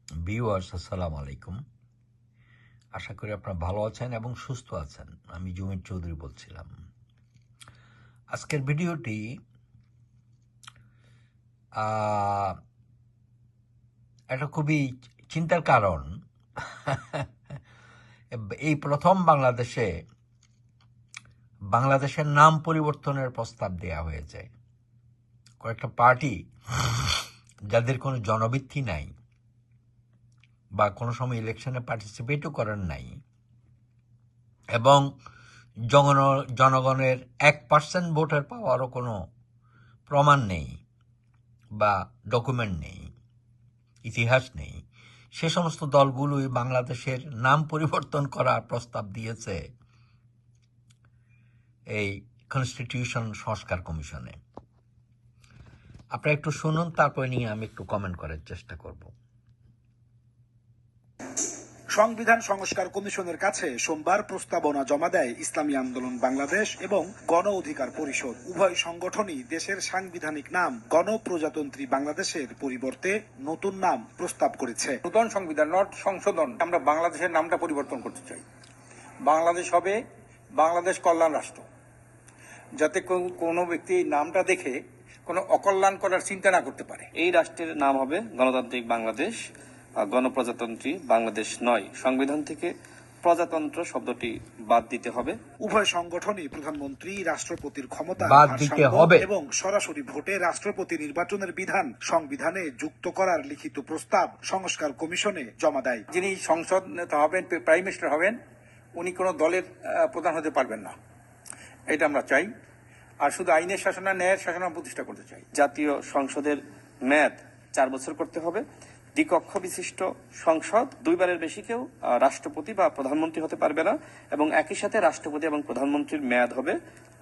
Viewers, আসসালামু আলাইকুম। আশা করি আপনারা ভালো আছেন এবং সুস্থ আছেন। আমি জুমির চৌধুরী বলছিলাম। আজকের ভিডিওটি একটা খুবই চিন্তার কারণ। এই প্রথম বাংলাদেশের নাম পরিবর্তনের প্রস্তাব দেয়া হয়েছে। কয়েকটা পার্টি যাদের কোনো জনভিত্তি নাই বা কোনো সময় ইলেকশনে পার্টিসিপেটও করেন নাই এবং জনগণের 1% ভোটার পাওয়ারও কোনো প্রমাণ নেই বা ডকুমেন্ট নেই, ইতিহাস নেই, সে সমস্ত দলগুলোই বাংলাদেশের নাম পরিবর্তন করার প্রস্তাব দিয়েছে এই কনস্টিটিউশন সংস্কার কমিশনে। আপনারা একটু শুনুন, তারপরে নিয়ে আমি একটু কমেন্ট করার চেষ্টা করব। সংবিধান সংস্কার কমিশনের কাছে সোমবার প্রস্তাবনা জমা দেয় ইসলামী আন্দোলন বাংলাদেশ এবং গণ অধিকার পরিষদ। উভয় সংগঠনই দেশের সাংবিধানিক নাম গণপ্রজাতন্ত্রী বাংলাদেশের পরিবর্তে নতুন নাম প্রস্তাব করেছে। নতুন সংবিধান নট সংশোধন, আমরা বাংলাদেশের নামটা পরিবর্তন করতে চাই। বাংলাদেশ হবে বাংলাদেশ কল্যাণ রাষ্ট্র, যাতে কোনো ব্যক্তি এই নামটা দেখে কোনো অকল্যাণ করার চিন্তা না করতে পারে। এই রাষ্ট্রের নাম হবে গণতান্ত্রিক বাংলাদেশ, গণপ্রজাতন্ত্রী বাংলাদেশ নয়। সংবিধান থেকে প্রজাতন্ত্র শব্দটি বাদ দিতে হবে। উভয় সংগঠনই প্রধানমন্ত্রী, রাষ্ট্রপতির ক্ষমতা বাদ দিতে হবে এবং সরাসরি ভোটে রাষ্ট্রপতি নির্বাচনের বিধান সংবিধানে যুক্ত করার লিখিত প্রস্তাব সংস্কার কমিশনে জমা দেয়। যিনি সংসদ নেতা হবেন, প্রাইম মিনিস্টার হবেন, উনি কোনো দলের প্রধান হতে পারবেন না, এটা আমরা চাই। আর শুধু আইনের শাসন আর ন্যায়ের শাসন প্রতিষ্ঠা করতে চাই। জাতীয় সংসদের মেয়াদ 4 বছর করতে হবে। দ্বিকক্ষ বিশিষ্ট সংসদ, 2 বারের বেশি কেউ রাষ্ট্রপতি বা প্রধানমন্ত্রী হতে পারবে না, এবং একই সাথে রাষ্ট্রপতি এবং প্রধানমন্ত্রীর মেয়াদ হবে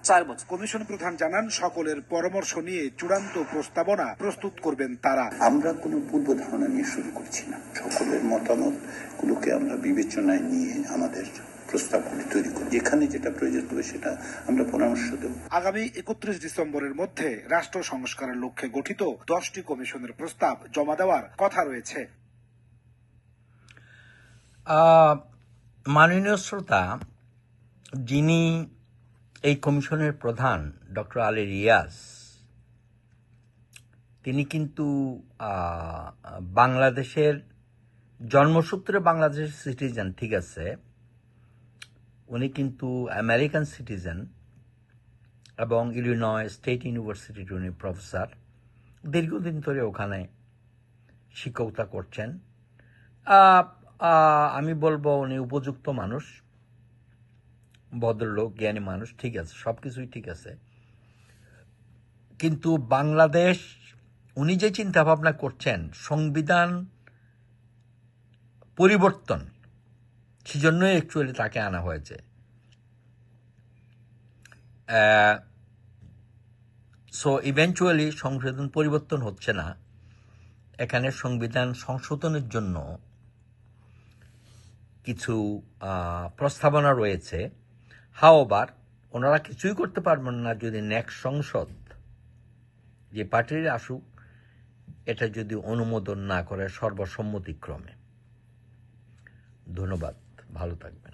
4 বছর। কমিশন প্রধান জানান, সকলের পরামর্শ নিয়ে চূড়ান্ত প্রস্তাবনা প্রস্তুত করবেন তারা। আমরা কোনো পূর্ব ধারণা নিয়ে শুরু করছি না, সকলের মতামত গুলোকে আমরা বিবেচনায় নিয়ে আমাদের প্রস্তাবগুলি তৈরি করি। যেখানে যেটা প্রয়োজন হবে সেটা আমরা পরামর্শ দেব। আগামী 31 ডিসেম্বরের মধ্যে রাষ্ট্র সংস্কারের লক্ষ্যে গঠিত 10টি কমিশনের প্রস্তাব জমা দেওয়ার কথা রয়েছে। মাননীয় শ্রোতা, যিনি এই কমিশনের প্রধান ডক্টর আলী রিয়াজ, তিনি কিন্তু বাংলাদেশের জন্মসূত্রে বাংলাদেশের সিটিজেন, ঠিক আছে, উনি কিন্তু আমেরিকান সিটিজেন এবং ইলিনয় স্টেট ইউনিভার্সিটির উনি প্রফেসর, দীর্ঘদিন ধরে ওখানে শিক্ষকতা করছেন। আমি বলবো উনি উপযুক্ত মানুষ, ভদ্রলোক, জ্ঞানী মানুষ, ঠিক আছে, সব কিছুই ঠিক আছে। কিন্তু বাংলাদেশ, উনি যে চিন্তা ভাবনা করছেন সংবিধান পরিবর্তন, সেজন্যই অ্যাকচুয়ালি তাকে আনা হয়েছে। সো ইভেন্চুয়ালি সংবিধান পরিবর্তন হচ্ছে না, এখানে সংবিধান সংশোধনের জন্য কিছু প্রস্তাবনা রয়েছে। হাওবার ওনারা কিছুই করতে পারবেন না যদি নেক্সট সংসদ, যে পার্টির আসুক, এটা যদি অনুমোদন না করে সর্বসম্মতিক্রমে। ধন্যবাদ, ভালো থাকবেন।